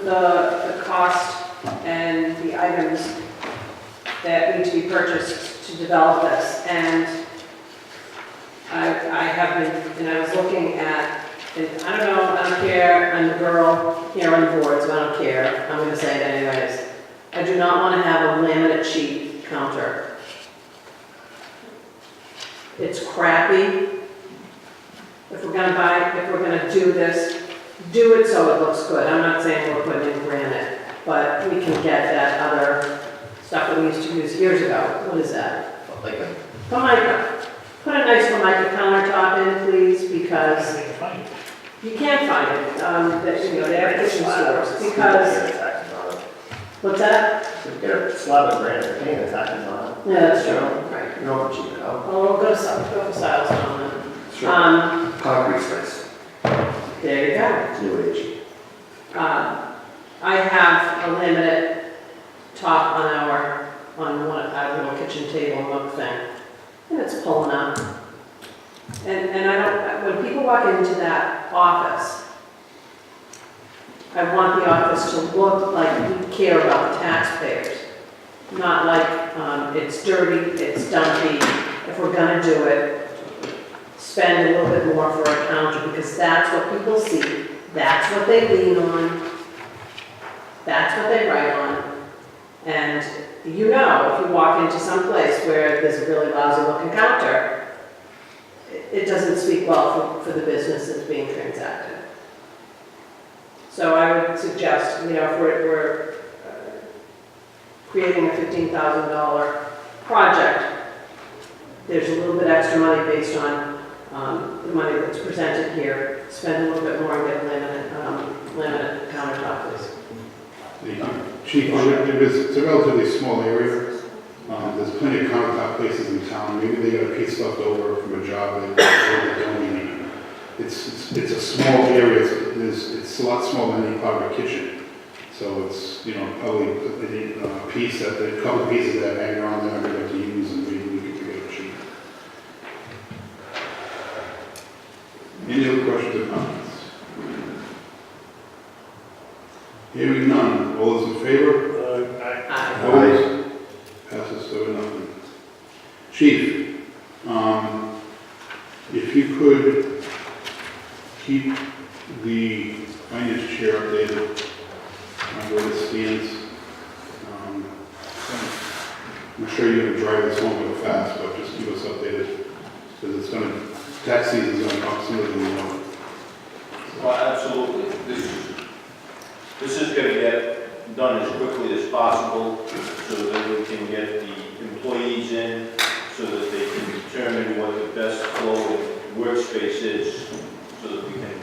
the cost and the items that need to be purchased to develop this. And I have been, and I was looking at, and I don't know, I don't care, I'm the girl here on the board, so I don't care. I'm gonna say it anyways. I do not want to have a laminate sheet counter. It's crappy. If we're gonna do this, do it so it looks good. I'm not saying we're putting in granite, but we can get that other stuff that we used to use years ago. What is that? Like a Formica. Put a nice Formica countertop in, please, because you can't find it. They have kitchen stores because. What's that? Get a slab of granite, paint the tackles on it. Yeah, that's true. Right. You don't cheap it out. Oh, we'll go to styles on that. Sure. Concrete space. There you go. New age. I have a laminate top on our little kitchen table nook thing, and it's pulling up. And I don't, when people walk into that office, I want the office to look like we care about the taxpayers, not like it's dirty, it's dumpy. If we're gonna do it, spend a little bit more for a counter, because that's what people see, that's what they lean on, that's what they write on. And you know, if you walk into some place where there's a really lousy looking counter, it doesn't speak well for the business that's being transacted. So I would suggest, if we're creating a $15,000 project, there's a little bit extra money based on the money that's presented here. Spend a little bit more and get a laminate countertop, please. Thank you. Chief, it's a relatively small area. There's plenty of countertop places in town. Maybe they got a piece left over from a job that they don't need. It's a small area. It's a lot smaller than any part of a kitchen. So it's, probably a piece that, a couple pieces that hang around there we'd like to use, and maybe we could get a cheap. Any other questions or comments? Hearing none. All those in favor? Aye. Opposed? Passes 7-0. Chief, if you could keep the finance chair updated on where it stands. I'm sure you're going to drive this home real fast, but just keep us updated, because tax season is going to come sooner than you know. Well, absolutely. This is going to get done as quickly as possible so that we can get the employees in, so that they can determine what the best flow of workspace is, so that we can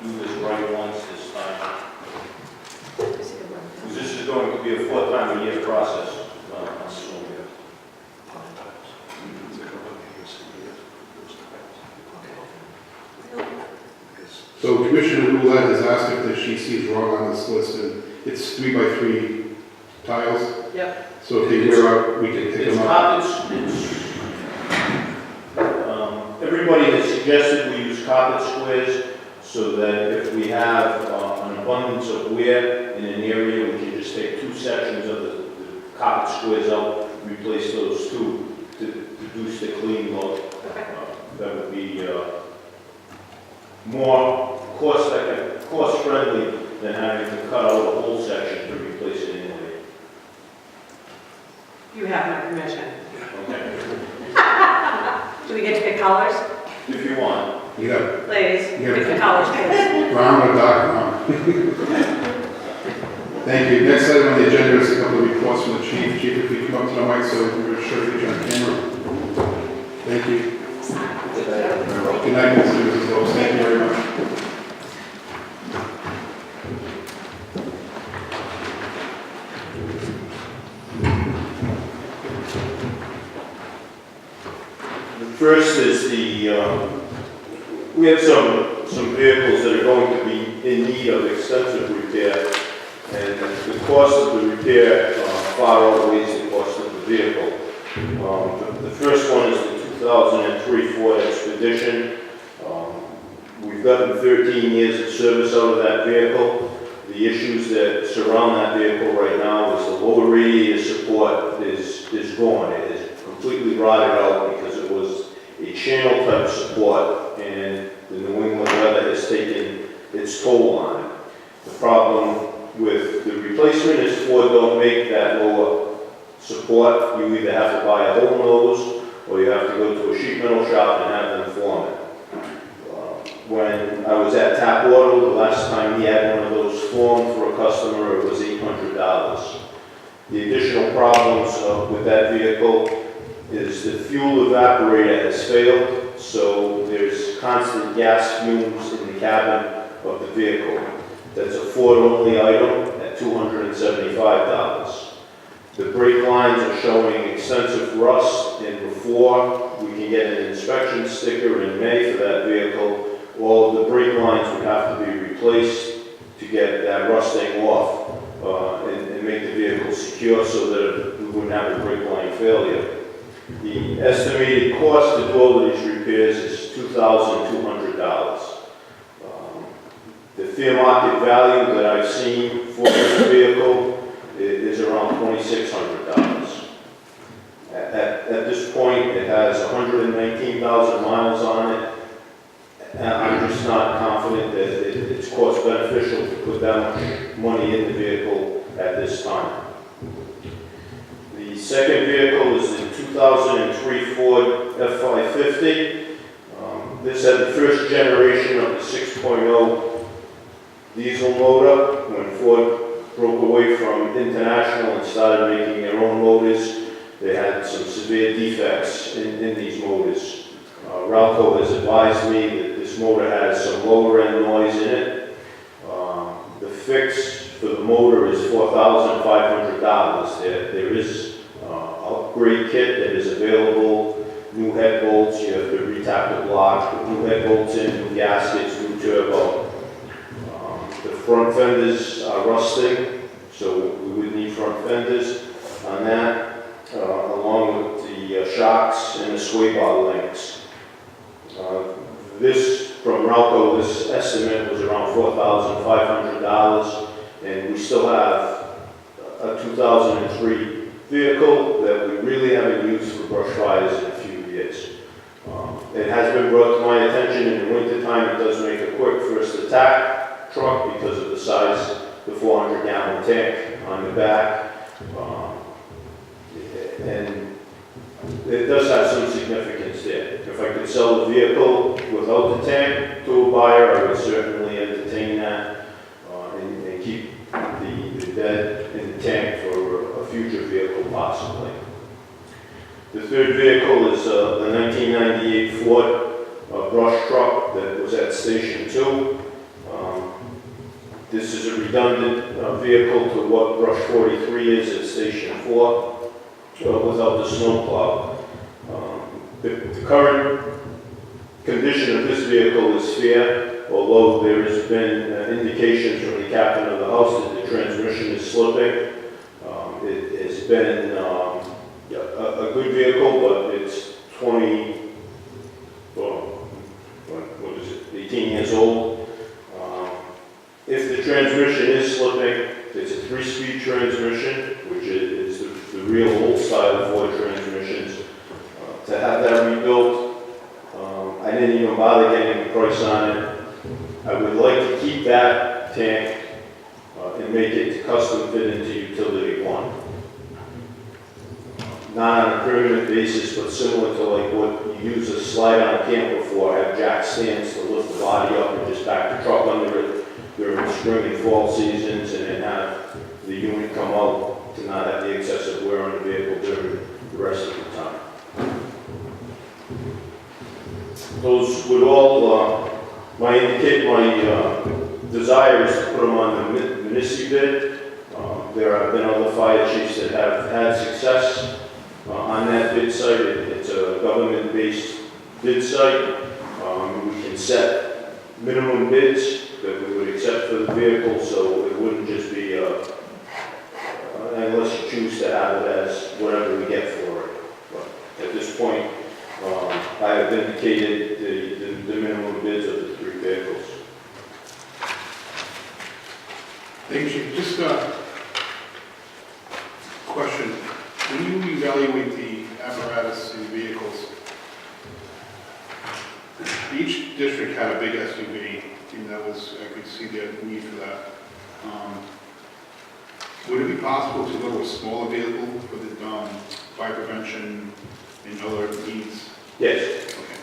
do this right once this time. Because this is going to be a 4-time-a-year process. So Commissioner Roulette has asked if she sees wrong on this list, and it's 3x3 tiles. Yep. So if they wear out, we can pick them up. Everybody has suggested we use carpet squares, so that if we have an abundance of wear in an area, we can just take 2 sections of the carpet squares out, replace those 2 to reduce the clean load. That would be more cost-friendly than having to cut out a whole section to replace it anyway. You have my permission. Okay. Do we get to pick colors? If you want. Yeah. Ladies, Yeah. pick the colors, please. Brown or dark brown. Thank you. Next item on the agenda is a couple of reports from the chief. Chief, if you come up to the mic so we're sure to get you on camera. Thank you. Good night, Mr. and Mrs. Lopes. Thank you very much. The first is we have some vehicles that are going to be in need of extensive repair, and the cost of the repair far outweighs the cost of the vehicle. The first one is the 2003 Ford Expedition. We've gotten 13 years of service out of that vehicle. The The issues that surround that vehicle right now is the lower radiator support is gone. It is completely rotted out because it was a channel type support, and the New England weather has taken its toll on it. The problem with the replacement is Ford don't make that lower support. You either have to buy a whole nose or you have to go to a sheet metal shop and have them form it. When I was at Tap Auto, the last time he had one of those formed for a customer, it was $800. The additional problems with that vehicle is the fuel evaporator has failed, so there's constant gas fumes in the cabin of the vehicle. That's a Ford-only item at $275. The brake lines are showing extensive rust, and before we can get an inspection sticker in May for that vehicle, all of the brake lines would have to be replaced to get that rusting off and make the vehicle secure so that we wouldn't have a brake line failure. The estimated cost to do all of these repairs is $2,200. The fair market value that I've seen for this vehicle is around $2,600. At this point, it has 119,000 miles on it. And I'm just not confident that it's cost beneficial to put that much money in the vehicle at this time. The second vehicle is the 2003 Ford F550. This had the first generation of the 6.0 diesel motor. When Ford broke away from International and started making their own motors, they had some severe defects in these motors. Ralco has advised me that this motor has some lower end noise in it. The fix for the motor is $4,500. There is upgrade kit that is available, new head bolts, you have to retap the block, put new head bolts in, new gaskets, new turbo. The front fenders are rusting, so we would need front fenders on that, along with the shocks and the sway bar links. This, from Ralco, this estimate was around $4,500, and we still have a 2003 vehicle that we really haven't used for brush fires in a few years. It has been brought to my attention in the wintertime. It does make a quick first attack truck because of the size, the 400-gallon tank on the back. And it does have some significance there. If I could sell the vehicle without the tank to a buyer, I would certainly entertain that and keep the bed in the tank for a future vehicle possibly. The third vehicle is the 1998 Ford brush truck that was at Station 2. This is a redundant vehicle to what Brush 43 is at Station 4. Without the snowplow. The current condition of this vehicle is fair, although there has been indications from the captain of the house that the transmission is slipping. It has been a good vehicle, but it's 18 years old. If the transmission is slipping, it's a 3-speed transmission, which is the real old style Ford transmissions. To have that rebuilt, I didn't even bother getting a price on it. I would like to keep that tank and make it custom fit into utility 1. Not on a permanent basis, but similar to like what you use a slide-on camper for, have jack stands to lift the body up and just back the truck under it during spring and fall seasons, and then have the unit come out to not have the excessive wear on the vehicle during the rest of the time. Those would all, my desire is to put them on the municipal bid. There have been other fire chiefs that have had success on that bid site. It's a government-based bid site. We can set minimum bids that we would accept for the vehicle, so it wouldn't just be, unless you choose to have it as whatever we get for it. But at this point, I have indicated the minimum bids of the 3 vehicles. just, question, when you evaluate the apparatus in vehicles, each district had a big SUV, and that was, I could see the need for that. Would it be possible to go to a smaller vehicle for the fire prevention and other needs? Yes. Okay,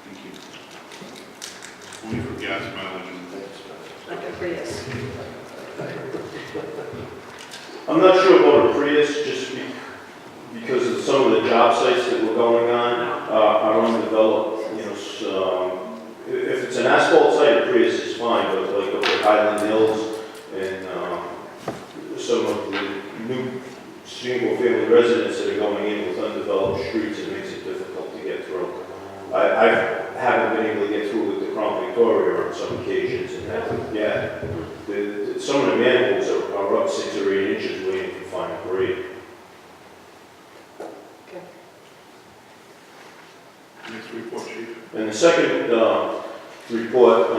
thank you. Only for gas mileage and Like a Prius. I'm not sure about a Prius, just because of some of the job sites that were going on, are undeveloped, you know, if it's an asphalt site, a Prius is fine, but like up at Highland Hills and, some of the new single-family residents that are going in with undeveloped streets, it makes it difficult to get through. I haven't been able to get through with the Crown Victoria on some occasions, and yeah, some of the manholes are up 6 or 8 inches waiting for final grade. next report, chief. And the second report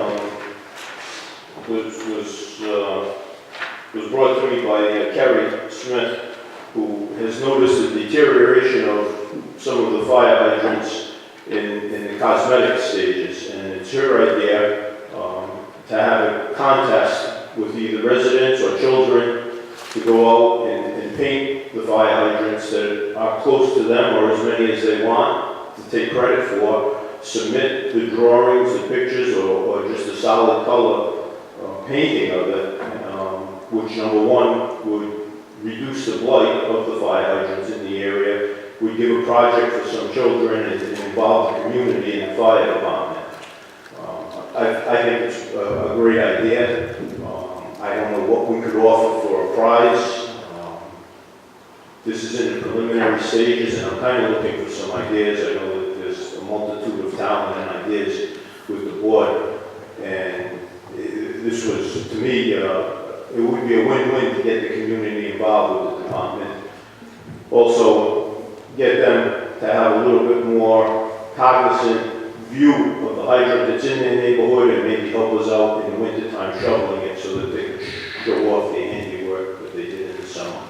was brought to me by Kerry Smith, who has noticed the deterioration of some of the fire hydrants in the cosmetic stages. And it's her idea to have a contest with either residents or children to go out and paint the fire hydrants that are close to them, or as many as they want, to take credit for, submit the drawings, the pictures, or just a solid color painting of it, which number one would reduce the blight of the fire hydrants in the area, would give a project for some children and involve the community in the fire department. I think it's a great idea. I don't know what we could offer for a prize. This is in the preliminary stages, and I'm kind of looking for some ideas. I know that there's a multitude of talent and ideas with the board, and this was, to me, it would be a win-win to get the community involved with the department. Also, get them to have a little bit more cognizant view of the hydrant that's in their neighborhood, and maybe help us out in the wintertime shoveling it so that they can show off the handiwork that they did in the summer.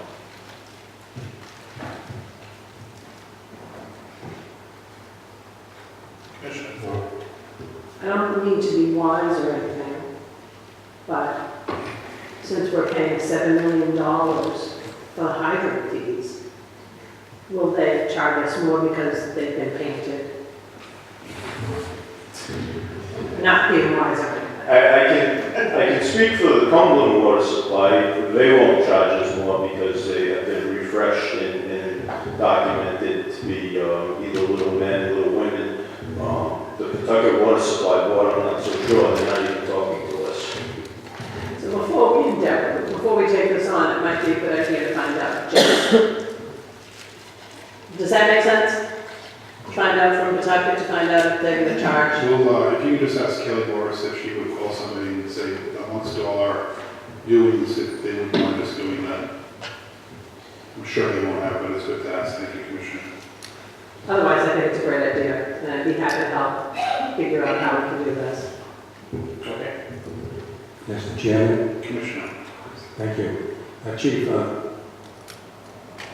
I don't need to be wise or anything, but since we're paying $7 million for hydrant fees, will they charge us more because they've been painted? Not being wise or anything. I can speak for the Cumberland water supply. They won't charge us more because they have been refreshed and documented to be either little men, little women. The Kentucky water supply board, I'm not so sure, they're not even talking to us. So before we take this on, it might be a good idea to find out. Does that make sense? Find out from Pawtucket to find out if they're going to charge. Well, if you could just ask Kelly Morris if she would call somebody and say, once to all our viewings, if they would mind us doing that. I'm sure they won't have, but it's good to ask. Thank you, Commissioner. Otherwise, I think it's a great idea, and I'd be happy to help figure out how we can do this. Okay. Mr. Chairman, Commissioner. thank you. Chief, I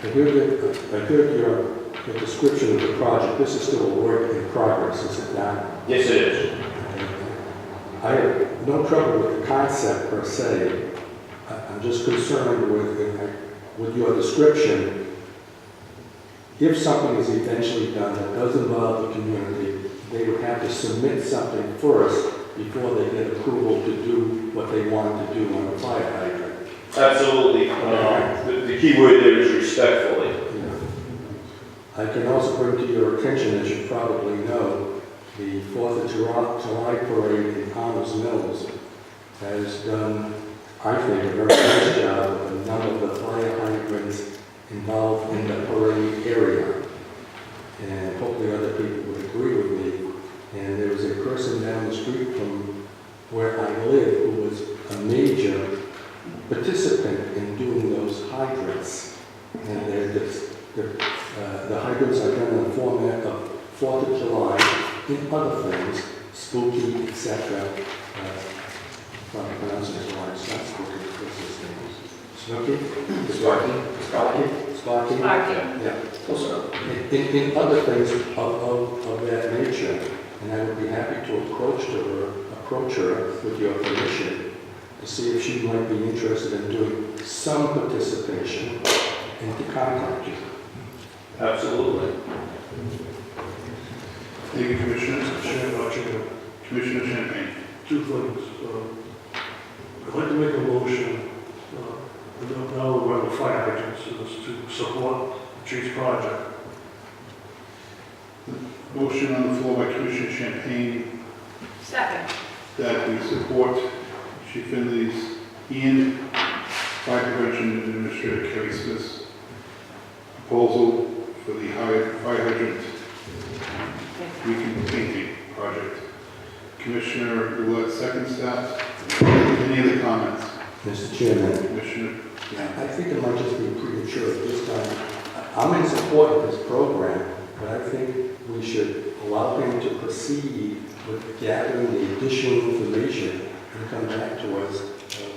heard your description of the project. This is still a work in progress, is it not? Yes, it is. I have no trouble with the concept per se. I'm just concerned with your description. If something is eventually done that does involve the community, they would have to submit something first before they get approval to do what they want to do on a fire hydrant. Absolutely. The key word there is respectfully. I can also bring to your attention, as you probably know, the 4th of July parade in Connors Mills has done, I think, a very nice job of a number of the fire hydrants involved in the parade area. And hopefully other people would agree with me. And there was a person down the street from where I live who was a major participant in doing those hydrants. And the hydrants are done in the format of 4th of July and other things, spooky, etc. probably pronouncing his last what's his name? Snooki? Sparky? Yeah. Close enough. In other things of that nature, and I would be happy to approach her with your permission to see if she might be interested in doing some participation and to contact you. Absolutely. Thank you, Commissioner. Chairman, Commissioner Champagne. two things. I'd like to make a motion, now we're on the fire hydrants, is to support the chief's project. Motion on the floor by Commissioner Champagne Second. that we support Chief Finley's and Fire Prevention Administrator Kerry Smith's proposal for the fire hydrant painting project. Commissioner Roulette seconds that. Any other comments? Mr. Chairman, Commissioner? I think it might just be premature at this time. I'm in support of this program, but I think we should allow him to proceed with gathering the additional information and come back to us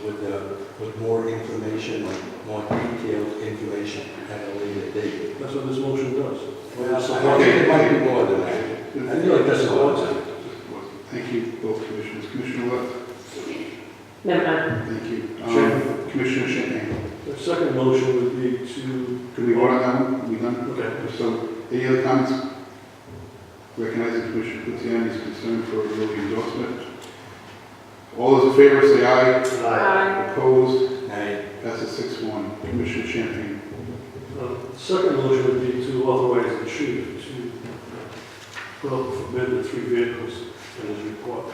with more information, more detailed information at a later date. That's what this motion does. Well, I think it might be more than that. I feel like that's what Thank you, both commissioners. Commissioner Roulette? Never mind. Thank you. Chairman. Commissioner Champagne? The second motion would be to, Can we vote on that one? Are we done? okay, So, any other comments? Recognizing Commissioner Pucciani's concern for early endorsement. All those in favor say aye. Aye. Opposed? Aye. Passes 6-1. Commissioner Champagne. the second motion would be to authorize the chief to put up for bid the 3 vehicles in his report.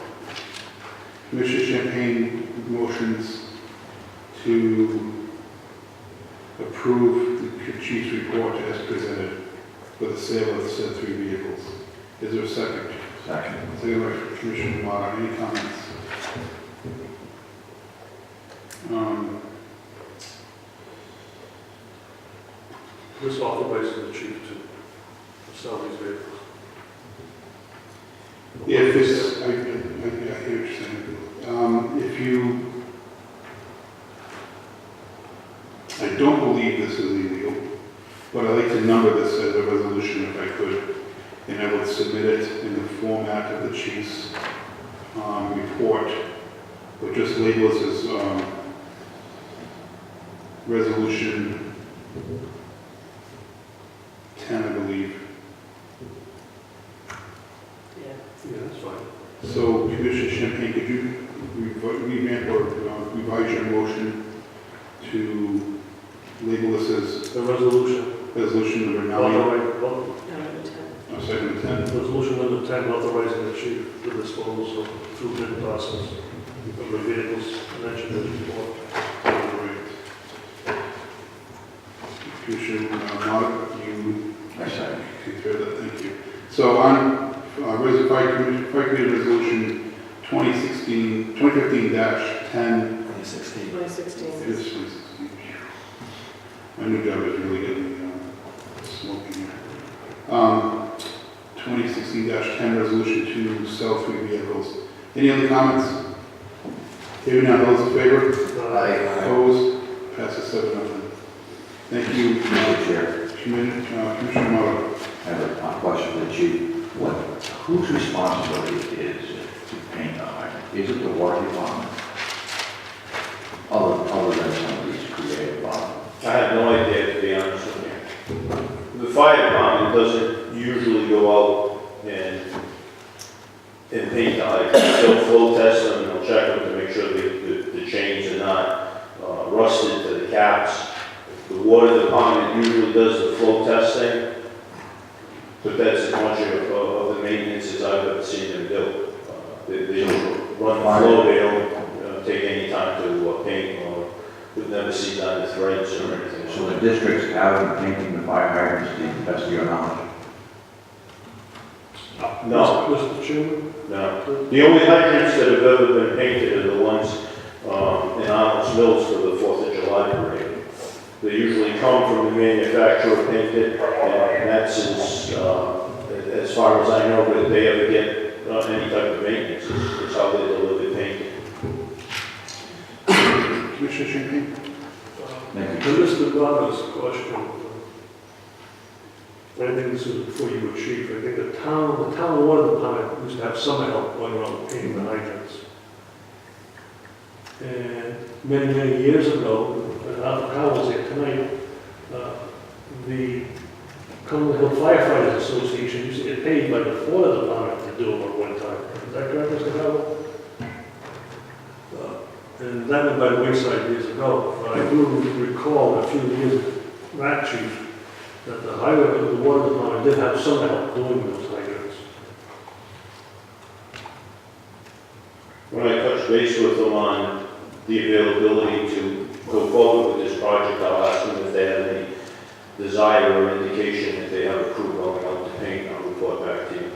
Commissioner Champagne motions to approve the chief's report as presented for the sale of said 3 vehicles. Is there a second? Second. Second by Commissioner Motta. Any comments? This authorizes the chief to sell these vehicles. If it's, I hear what you're saying. If you, I don't believe this is illegal, but I'd like to number this as a resolution if I could, and I would submit it in the format of the chief's report, but just label this as resolution 10, I believe. Yeah, that's fine. So, Commissioner Champagne, could you revamp or revise your motion to label this as The resolution, resolution number 9, second 10? resolution number 10, authorizing the chief to dispose of 2 bid process of the vehicles mentioned in the report. Right. Commissioner Motta, you concur that, thank you. So on Fire Committee Resolution 2015-10, 2016. 2016. it is 2016. My new job is really getting smoking here. 2016-10 resolution to sell 3 vehicles. Any other comments? Hearing none, all those in favor? Opposed? Passes 7-0. Thank you, Mr. Chair, Commissioner Motta. I have a question for the chief. Whose responsibility is it to paint the hydrant? Is it the water department? Other than some of these creative I have no idea, to be honest with you. The fire department doesn't usually go out and paint the hydrant. They'll flow test them, and they'll check them to make sure the chains are not rusted to the caps. The water department usually does the flow testing, but that's as much of the maintenance as I've ever seen them do. They run the flow, they don't take any time to paint, or we've never seen that with threads or anything. So the districts haven't painting the fire hydrants to the best of your knowledge? No. Mr. Chairman? No. The only hydrants that have ever been painted are the ones in Arnold's Mills for the 4th of July parade. They usually come from the manufacturer painted, and that's as far as I know, but if they ever get any type of maintenance, it's how they deliver painting. Mr. Champagne? Thank To Mr. Governor's question, I think this is before you were chief, I think the town water department used to have summer help going around painting the hydrants. And many years ago, and Arthur Kyle was here tonight, the Cumberland Hill Firefighters Association used to get paid by the water department to do them at one time. Is that correct, Mr. Howell? And that went by the wayside years ago. But I do recall a few years back, chief, that the highway, the water department did have some help doing those hydrants. When I touch base with them on the availability to go forward with this project, I'll ask them if they have any desire or indication that they have a crew going out to paint, and I'll report back to you.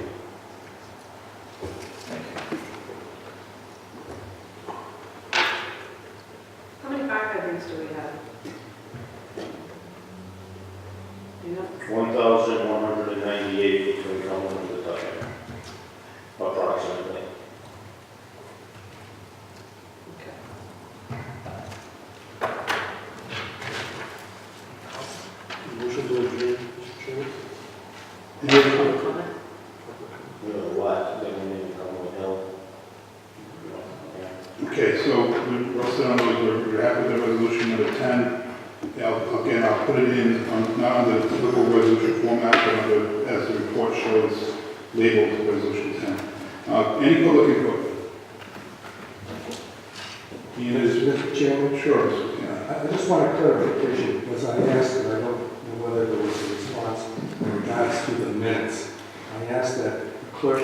How many fire hydrants do we have? You know? 1,198 between Cumberland and the Tucker, approximately. Motion to adjourn, Mr. Chairman? Any other Public comment? You know what, they won't even Cumberland Hill. Yeah. Okay, so we're all set on those, we're happy with the resolution number 10. Again, I'll put it in, not under the typical resolution format, but under, as the report shows, labeled resolution 10. Any public input? Ian is, Mr. Chairman, sure. I just want a clarification, because I asked, and I don't know whether there was a response in regards to the minutes. I asked that the clerk